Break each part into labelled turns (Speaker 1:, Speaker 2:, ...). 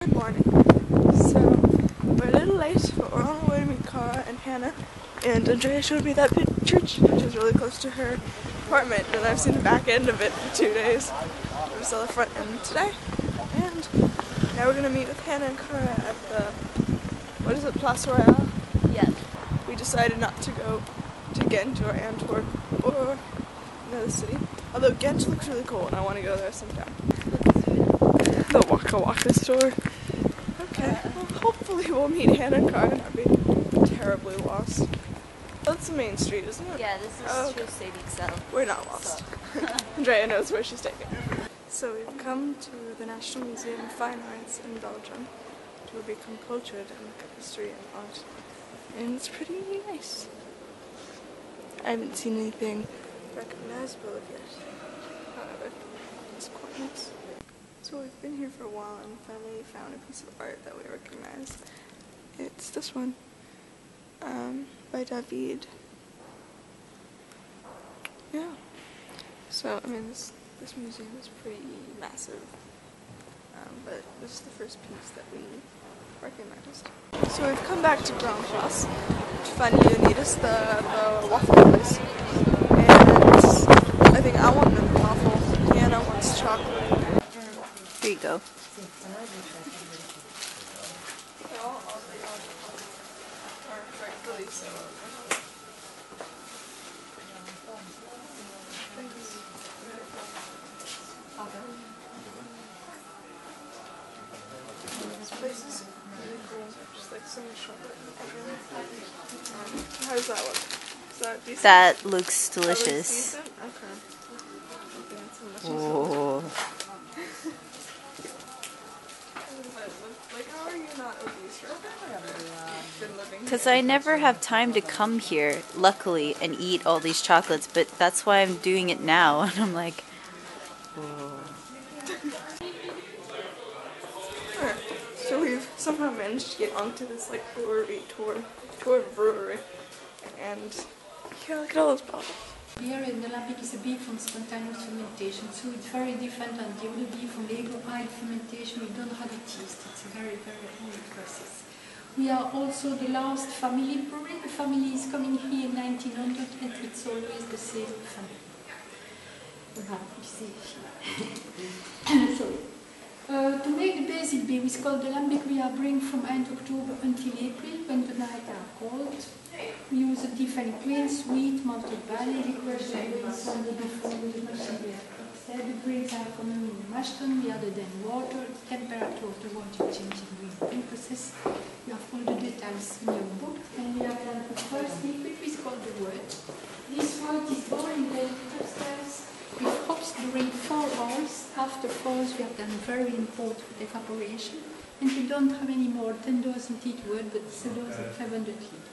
Speaker 1: Good morning. So, we're a little late, but we're on our way to meet Cara and Hannah. And Andrea showed me that church, which is really close to her apartment. And I've seen the back end of it for 2 days. We saw the front end today. And now we're going to meet with Hannah and Cara at the, what is it, Place Royale?
Speaker 2: Yes.
Speaker 1: We decided not to go to Ghent or Antwerp or another city. Although Ghent looks really cool and I want to go there sometime. The Waka Waka store. Okay, well, hopefully we'll meet Hannah and Cara and not be terribly lost. That's the main street, isn't it?
Speaker 2: Yeah, this is True Saving Cell.
Speaker 1: We're not lost. Andrea knows where she's taking. So we've come to the National Museum of Fine Arts in Belgium to become cultured in history and art. And it's pretty nice. I haven't seen anything recognizable of it. However, it's quite nice. So we've been here for a while and finally found a piece of art that we recognize. It's this one, by David. Yeah. So, I mean, this museum is pretty massive, but this is the first piece that we recognized. So we've come back to Grand Place to find Leonidas, the waffle place. And I think I want the waffle. Hannah wants chocolate.
Speaker 2: Here you go.
Speaker 1: This place is really cool. Just like so much chocolate. How does that look? Is that decent?
Speaker 2: That looks
Speaker 1: That looks
Speaker 2: delicious.
Speaker 1: decent? Okay.
Speaker 2: Oh.
Speaker 1: Like, how are you not obese?
Speaker 2: Because I never have time to come here, luckily, and eat all these chocolates, but that's why I'm doing it now. And I'm like, oh.
Speaker 1: Alright, so we've somehow managed to get onto this like brewery tour brewery, and yeah, look at all those bottles.
Speaker 3: Here in the Lambic is a beer from spontaneous fermentation, so it's very different than the other beer from Lego-eyed fermentation. We don't have a yeast, it's a very, very old process. We are also the last family brewery. The family is coming here in 1900 and it's always the same family. Sorry. To make the basic beer, it's called the Lambic. We are brewing from end October until April when the nights are cold. We use a different grains, wheat, malted barley, the grains on the before the machine. Instead, the grains are coming in the mash tun. We add then water, the temperature of the water changing during the process. You have all the details in your book. And we have done the first liquid, which is called the wort. This wort is boiling then upstairs with hops during 4 hours. After 4 hours, we have done a very important evaporation. And we don't have any more 10,000 heat wort, but it's a dose of 500 heat.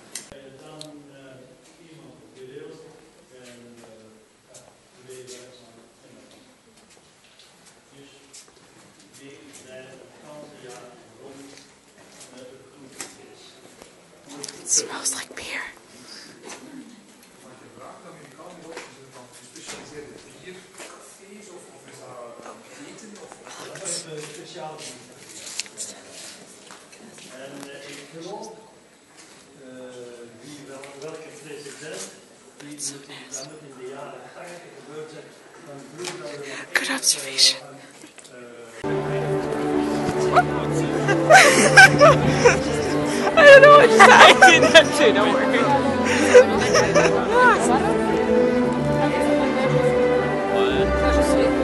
Speaker 1: It smells like beer.
Speaker 4: Welke president die in de jaren 80 gebeurd zijn, dan
Speaker 1: Good observation. I don't know what to say. I did that too, don't worry.
Speaker 5: Sentimento, quando sei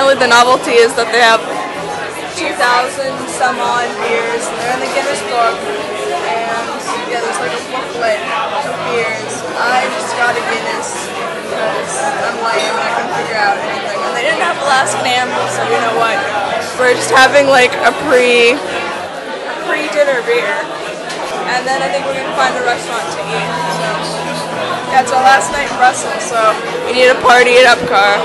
Speaker 1: apparently the novelty is that they have 2,000 some odd beers. They're in the Guinness Book, and yeah, there's like a booklet of beers. I just got a Guinness because I'm lame and I couldn't figure out anything. And they didn't have Alaskan Amber, so you know what? We're just having like a pre-dinner beer, and then I think we're gonna find a restaurant to eat. So yeah, it's our last night in Brussels, so we need to party it up, car.